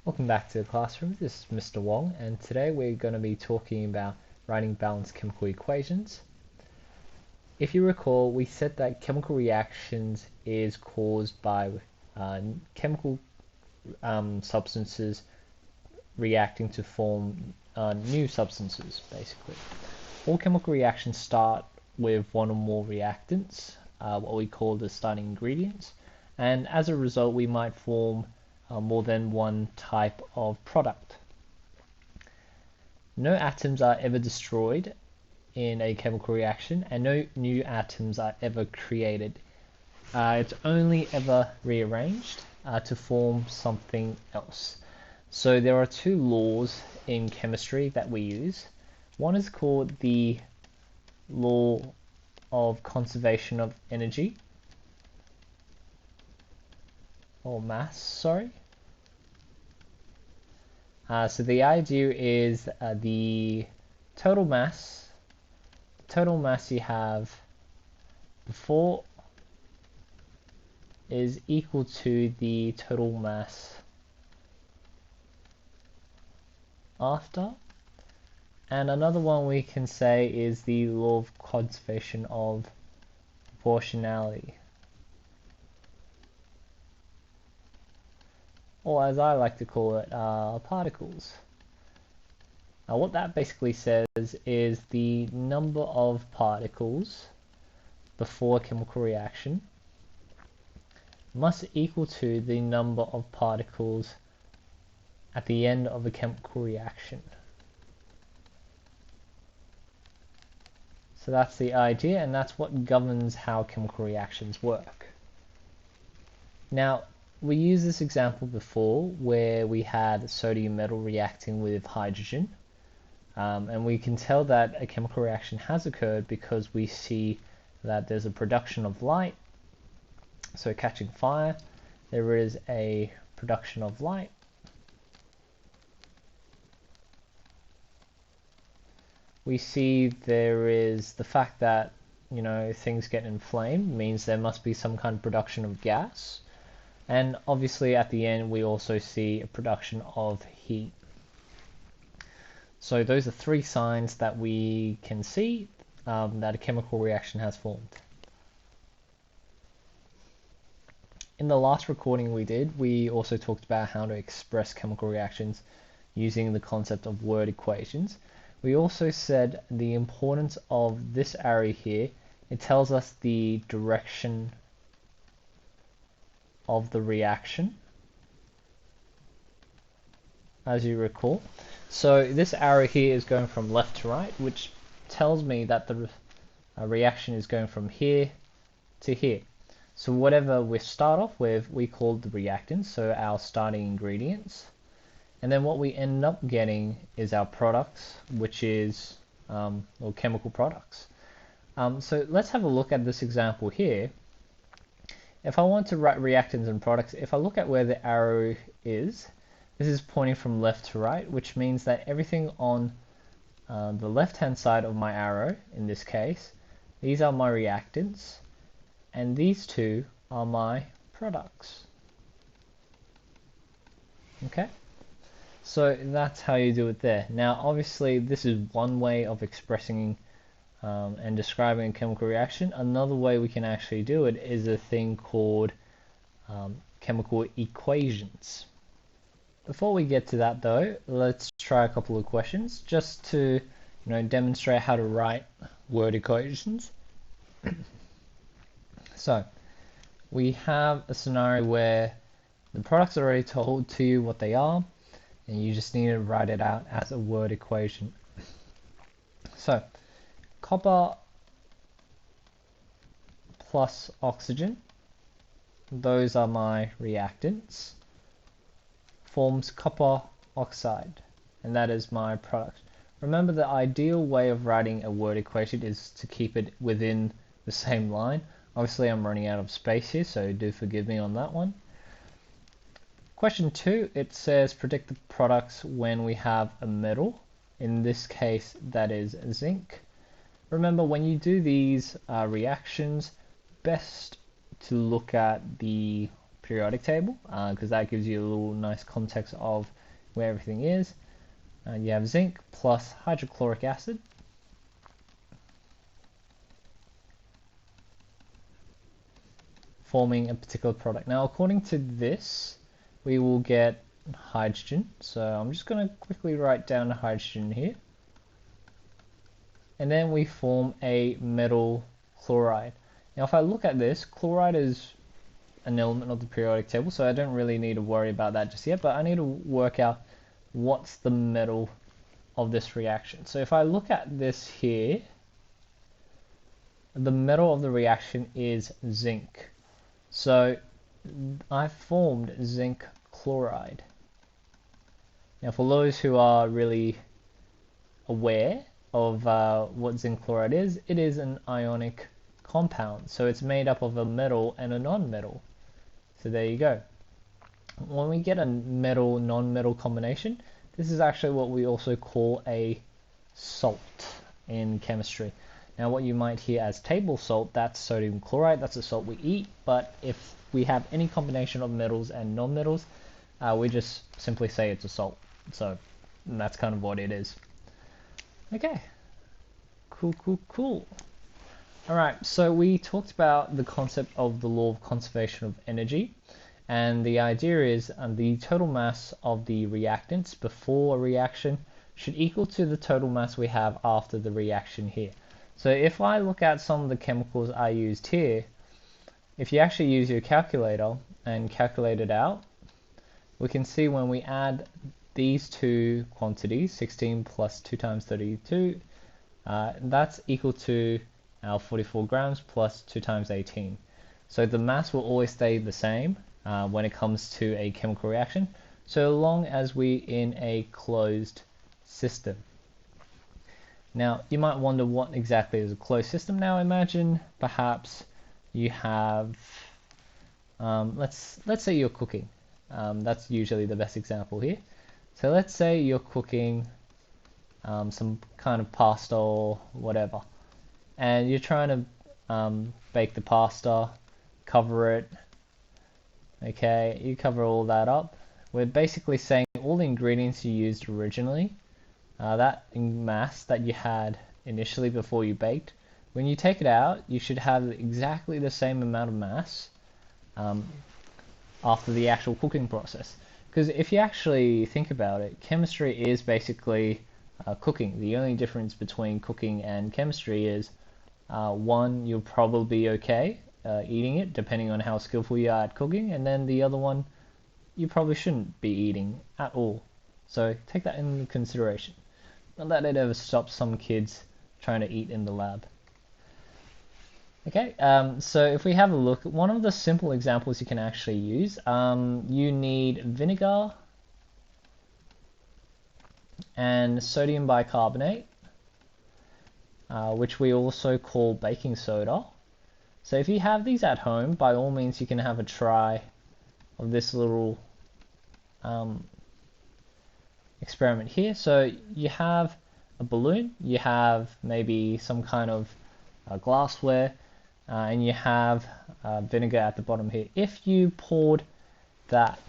Welcome back to the classroom. This is Mr. Wong, and today we're going to be talking about writing balanced chemical equations. If you recall, we said that chemical reactions is caused by chemical substances reacting to form new substances, basically. All chemical reactions start with one or more reactants, what we call the starting ingredients, and as a result we might form more than one type of product. No atoms are ever destroyed in a chemical reaction, and no new atoms are ever created. It's only ever rearranged to form something else. So there are two laws in chemistry that we use. One is called the law of conservation of energy, or mass, sorry. So the idea is the total mass you have before is equal to the total mass after. And another one we can say is the law of conservation of proportionality, or as I like to call it, particles. Now what that basically says is the number of particles before a chemical reaction must equal to the number of particles at the end of a chemical reaction. So that's the idea, and that's what governs how chemical reactions work. Now, we used this example before where we had sodium metal reacting with hydrogen, and we can tell that a chemical reaction has occurred because we see that there's a production of light, so catching fire, there is a production of light, we see there is the fact that things get inflamed means there must be some kind of production of gas, and obviously at the end we also see a production of heat. So those are three signs that we can see that a chemical reaction has formed. In the last recording we did, we also talked about how to express chemical reactions using the concept of word equations. We also said the importance of this arrow here. It tells us the direction of the reaction, as you recall. So this arrow here is going from left to right, which tells me that the reaction is going from here to here. So whatever we start off with, we call the reactants, so our starting ingredients. And then what we end up getting is our products, which is, or chemical products. So let's have a look at this example here. If I want to write reactants and products, if I look at where the arrow is, this is pointing from left to right, which means that everything on the left-hand side of my arrow, in this case, these are my reactants, and these two are my products. Okay? So that's how you do it there. Now obviously this is one way of expressing and describing a chemical reaction. Another way we can actually do it is a thing called chemical equations. Before we get to that though, let's try a couple of questions just to demonstrate how to write word equations. So we have a scenario where the products are already told to you what they are, and you just need to write it out as a word equation. So copper plus oxygen, those are my reactants, forms copper oxide, and that is my product. Remember, the ideal way of writing a word equation is to keep it within the same line. Obviously I'm running out of space here, so do forgive me on that one. Question 2, it says predict the products when we have a metal. In this case, that is zinc. Remember, when you do these reactions, best to look at the periodic table, because that gives you a little nice context of where everything is. You have zinc plus hydrochloric acid. Forming a particular product. Now, according to this, we will get hydrogen. So I'm just going to quickly write down hydrogen here. And then we form a metal chloride. Now, if I look at this, chloride is an element of the periodic table, so I don't really need to worry about that just yet, but I need to work out what's the metal of this reaction. So if I look at this here, the metal of the reaction is zinc. So I formed zinc chloride. Now, for those who are really aware of what zinc chloride is, it is an ionic compound. So it's made up of a metal and a non-metal. So there you go. When we get a metal-non-metal combination, this is actually what we also call a salt in chemistry. Now, what you might hear as table salt, that's sodium chloride, that's a salt we eat, but if we have any combination of metals and non-metals, we just simply say it's a salt. So that's kind of what it is. Okay, cool. Alright, so we talked about the concept of the law of conservation of energy, and the idea is the total mass of the reactants before a reaction should equal to the total mass we have after the reaction here. So if I look at some of the chemicals I used here, if you actually use your calculator and calculate it out, we can see when we add these two quantities, 16 plus 2 times 32, that's equal to our 44 grams plus 2 times 18. So the mass will always stay the same when it comes to a chemical reaction, so long as we're in a closed system. Now, you might wonder what exactly is a closed system. Now, imagine perhaps you have, let's say you're cooking. That's usually the best example here. So let's say you're cooking some kind of pasta or whatever, and you're trying to bake the pasta, cover it. Okay, you cover all that up. We're basically saying all the ingredients you used originally, that in mass that you had initially before you baked, when you take it out, you should have exactly the same amount of mass after the actual cooking process. Because if you actually think about it, chemistry is basically cooking. The only difference between cooking and chemistry is one, you'll probably be okay eating it, depending on how skillful you are at cooking, and then the other one, you probably shouldn't be eating at all. So take that into consideration. Not that it ever stops some kids trying to eat in the lab. Okay, so if we have a look, one of the simple examples you can actually use, you need vinegar and sodium bicarbonate, which we also call baking soda. So if you have these at home, by all means you can have a try of this little experiment here. So you have a balloon, you have maybe some kind of glassware, and you have vinegar at the bottom here. If you poured that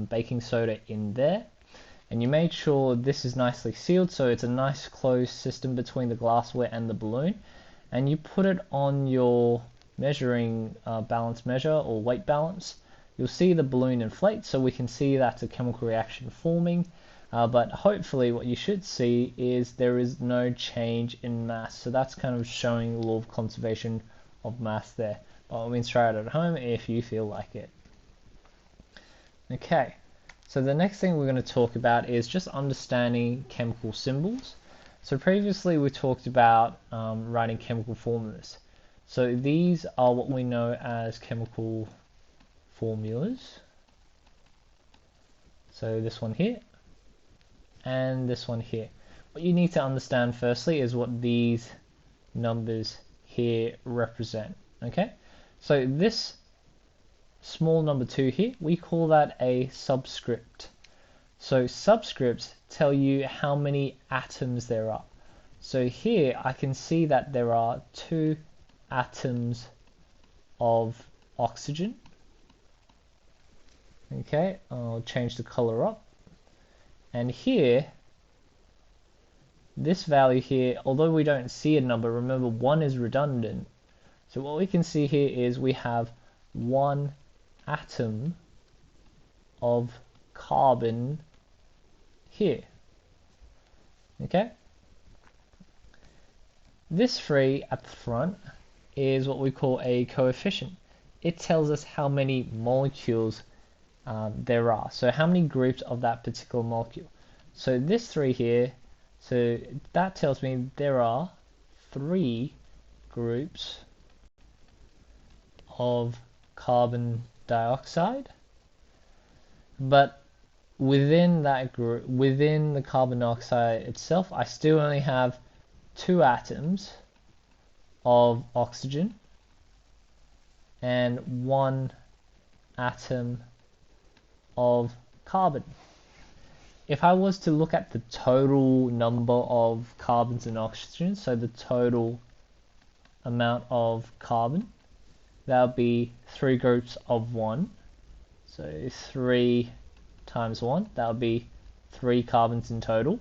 baking soda in there, and you made sure this is nicely sealed, so it's a nice closed system between the glassware and the balloon, and you put it on your measuring balance measure or weight balance, you'll see the balloon inflate, so we can see that's a chemical reaction forming. But hopefully what you should see is there is no change in mass. So that's kind of showing the law of conservation of mass there. By all means, try it at home if you feel like it. Okay, so the next thing we're going to talk about is just understanding chemical symbols. So previously we talked about writing chemical formulas. So these are what we know as chemical formulas. So this one here and this one here. What you need to understand firstly is what these numbers here represent. Okay, so this small number 2 here, we call that a subscript. So subscripts tell you how many atoms there are. So here I can see that there are 2 atoms of oxygen, Okay, I'll change the color up. And here, this value here, although we don't see a number, remember 1 is redundant. So what we can see here is we have 1 atom of carbon here. Okay? This 3 at the front is what we call a coefficient. It tells us how many molecules there are. So how many groups of that particular molecule. So this 3 here, so that tells me there are 3 groups of carbon dioxide. But within that group, within the carbon dioxide itself, I still only have 2 atoms of oxygen and 1 atom of carbon. If I was to look at the total number of carbons and oxygens, so the total amount of carbon, that would be 3 groups of 1. So 3 times 1, that would be 3 carbons in total.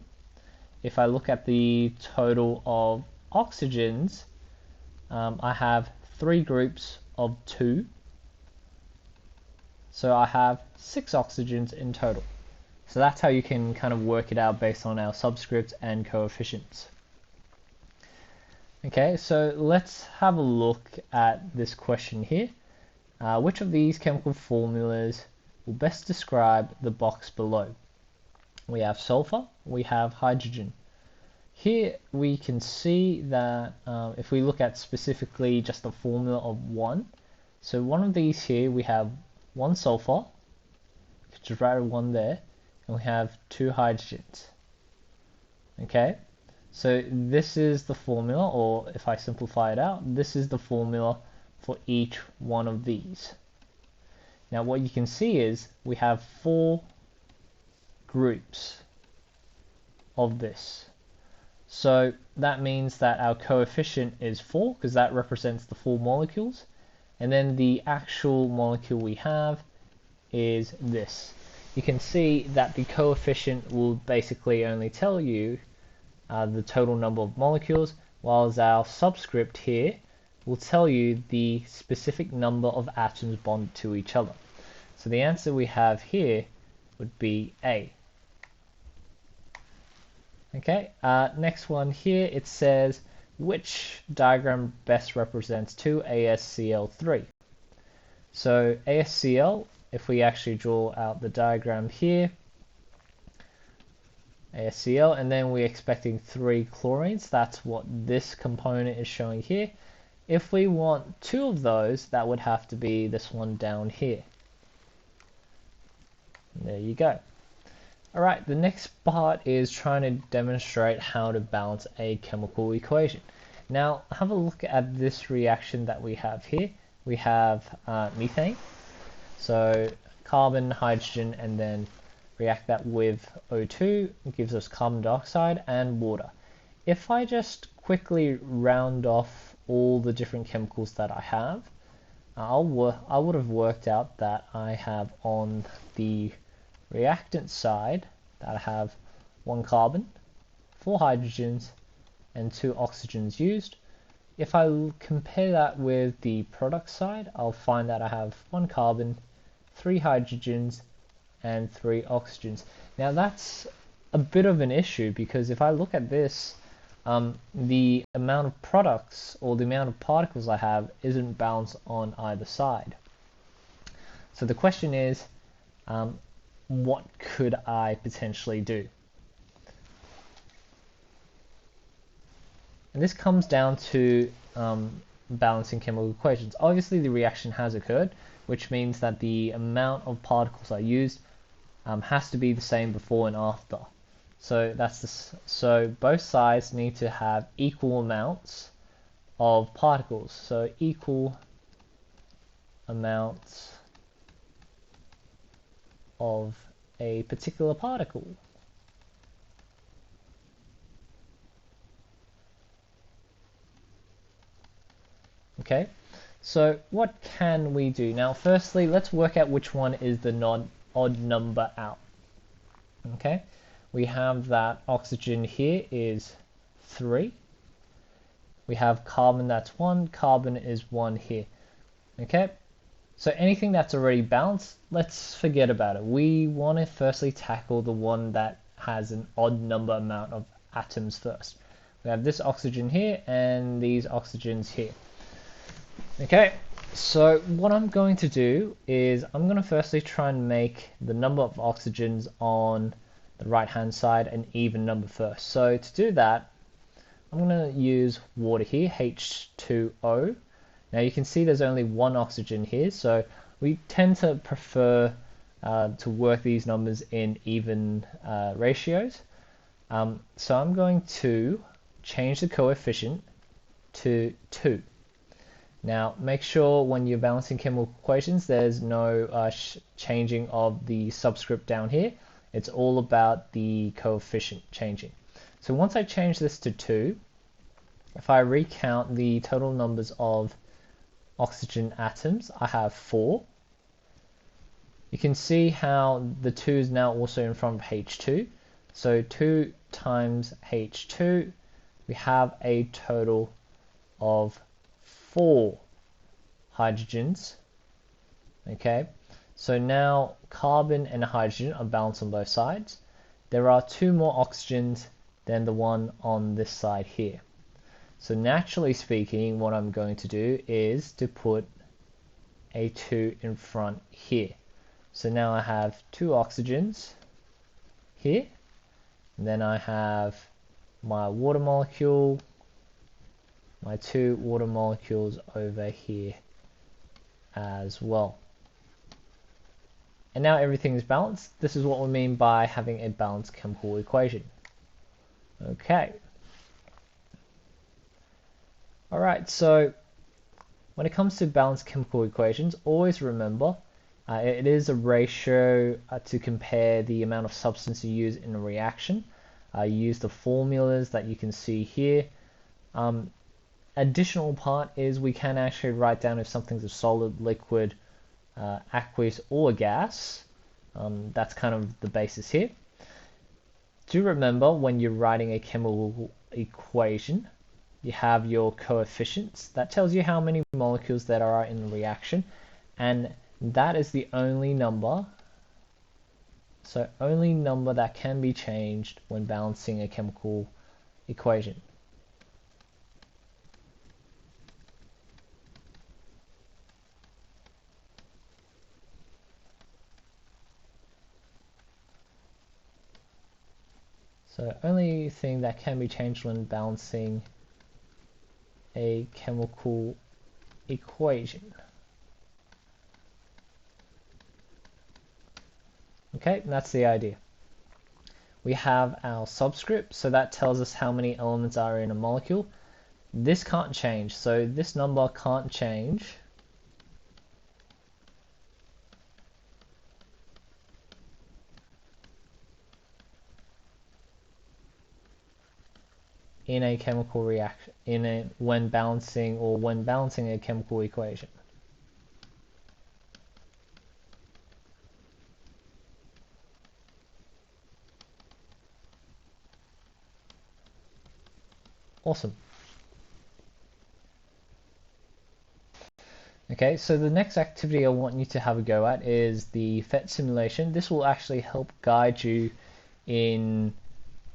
If I look at the total of oxygens, I have 3 groups of 2. So I have 6 oxygens in total. So that's how you can kind of work it out based on our subscripts and coefficients. Okay, so let's have a look at this question here. Which of these chemical formulas will best describe the box below? We have sulfur, we have hydrogen. Here we can see that if we look at specifically just the formula of 1, so one of these here we have 1 sulfur, just write 1 there, and we have 2 hydrogens. Okay, so this is the formula, or if I simplify it out, this is the formula for each one of these. Now what you can see is we have 4 groups of this. So that means that our coefficient is 4 because that represents the 4 molecules, and then the actual molecule we have is this. You can see that the coefficient will basically only tell you the total number of molecules, whilst our subscript here will tell you the specific number of atoms bonded to each other. So the answer we have here would be A. Okay, next one here, it says which diagram best represents 2-AsCl3. So AsCl, if we actually draw out the diagram here, AsCl, and then we're expecting 3 chlorines, that's what this component is showing here. If we want 2 of those, that would have to be this one down here. And there you go. Alright, the next part is trying to demonstrate how to balance a chemical equation. Now, have a look at this reaction that we have here. We have methane, so carbon, hydrogen, and then react that with O2, it gives us carbon dioxide and water. If I just quickly round off all the different chemicals that I have, I would have worked out that I have on the reactant side that I have 1 carbon, 4 hydrogens, and 2 oxygens used. If I compare that with the product side, I'll find that I have 1 carbon, 3 hydrogens, and 3 oxygens. Now that's a bit of an issue because if I look at this, the amount of products or the amount of particles I have isn't balanced on either side. So the question is, what could I potentially do? And this comes down to balancing chemical equations. Obviously the reaction has occurred, which means that the amount of particles I used has to be the same before and after. So so both sides need to have equal amounts of particles. So equal amounts of a particular particle. Okay, So what can we do? Now firstly, let's work out which one is the non-odd number out. Okay, we have that oxygen here is 3. We have carbon, that's 1, carbon is 1 here. Okay, so anything that's already balanced, let's forget about it. We want to firstly tackle the one that has an odd number amount of atoms first. We have this oxygen here and these oxygens here. Okay, so what I'm going to do is I'm going to firstly try and make the number of oxygens on the right hand side an even number first. So to do that, I'm going to use water here, H2O. Now you can see there's only one oxygen here, so we tend to prefer to work these numbers in even ratios. So I'm going to change the coefficient to 2. Now make sure when you're balancing chemical equations there's no changing of the subscript down here. It's all about the coefficient changing. So once I change this to 2, if I recount the total numbers of oxygen atoms, I have 4. You can see how the 2 is now also in front of H2. So 2 times H2, we have a total of 4 hydrogens. Okay, so now carbon and hydrogen are balanced on both sides. There are 2 more oxygens than the one on this side here. So naturally speaking, what I'm going to do is to put a 2 in front here. So now I have 2 oxygens here, and then I have my water molecule, my 2 water molecules over here as well. And now everything is balanced. This is what we mean by having a balanced chemical equation. Okay. Alright, so when it comes to balanced chemical equations, always remember it is a ratio to compare the amount of substance you use in a reaction. You use the formulas that you can see here. Additional part is we can actually write down if something's a solid, liquid, aqueous, or a gas. That's kind of the basis here. Do remember when you're writing a chemical equation, you have your coefficients. That tells you how many molecules that are in the reaction, and that is the only number, so only number that can be changed when balancing a chemical equation. So only thing that can be changed when balancing a chemical equation. Okay, that's the idea. We have our subscript, so that tells us how many elements are in a molecule. This can't change, so this number can't change. In a chemical reaction, when balancing a chemical equation. Awesome. Okay, so the next activity I want you to have a go at is the PhET simulation. This will actually help guide you in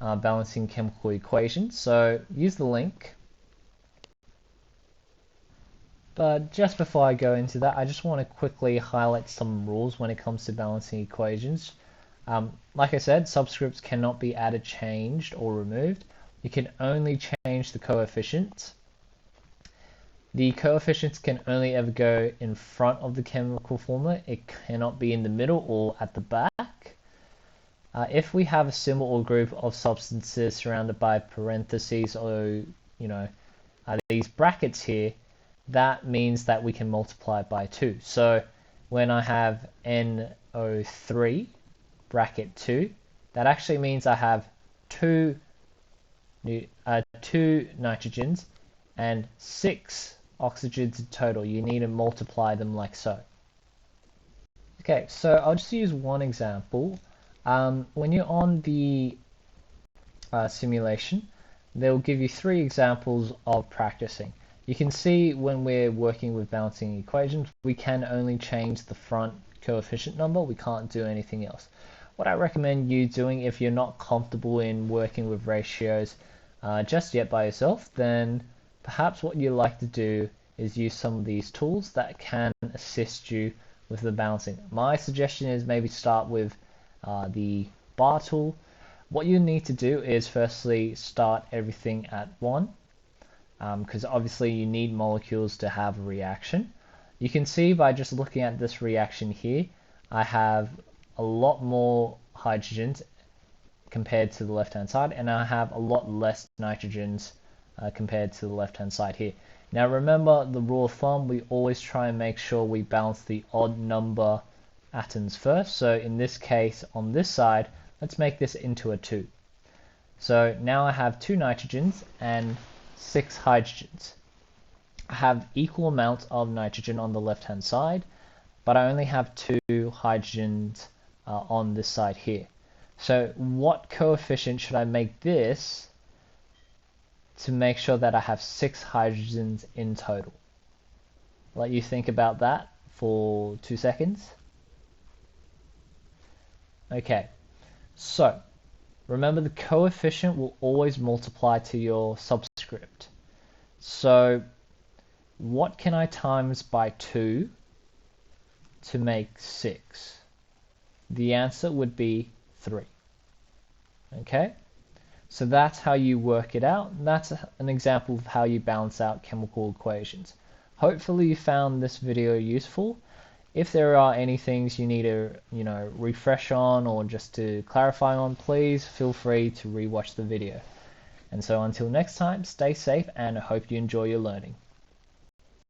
balancing chemical equations. So use the link. But just before I go into that, I just want to quickly highlight some rules when it comes to balancing equations. Like I said, subscripts cannot be added, changed, or removed. You can only change the coefficients. The coefficients can only ever go in front of the chemical formula. It cannot be in the middle or at the back. If we have a symbol or group of substances surrounded by parentheses or these brackets here, that means that we can multiply it by 2. So when I have NO3 bracket 2, that actually means I have two nitrogens and 6 oxygens in total. You need to multiply them like so. Okay, so I'll just use one example. When you're on the simulation, they'll give you 3 examples of practicing. You can see when we're working with balancing equations, we can only change the front coefficient number. We can't do anything else. What I recommend you doing if you're not comfortable in working with ratios just yet by yourself, then perhaps what you like to do is use some of these tools that can assist you with the balancing. My suggestion is maybe start with the bar tool. What you need to do is firstly start everything at 1, because obviously you need molecules to have a reaction. You can see by just looking at this reaction here, I have a lot more hydrogens compared to the left hand side, and I have a lot less nitrogens compared to the left hand side here. Now remember the rule of thumb, we always try and make sure we balance the odd number atoms first. So in this case, on this side, let's make this into a 2. So now I have 2 nitrogens and 6 hydrogens. I have equal amounts of nitrogen on the left hand side, but I only have 2 hydrogens on this side here. So what coefficient should I make this to make sure that I have 6 hydrogens in total? Let you think about that for 2 seconds. Okay, so remember the coefficient will always multiply to your subscript. So what can I times by 2 to make 6? The answer would be 3. Okay, so that's how you work it out. That's an example of how you balance out chemical equations. Hopefully you found this video useful. If there are any things you need to, refresh on or just to clarify on, please feel free to rewatch the video. And so until next time, stay safe and I hope you enjoy your learning.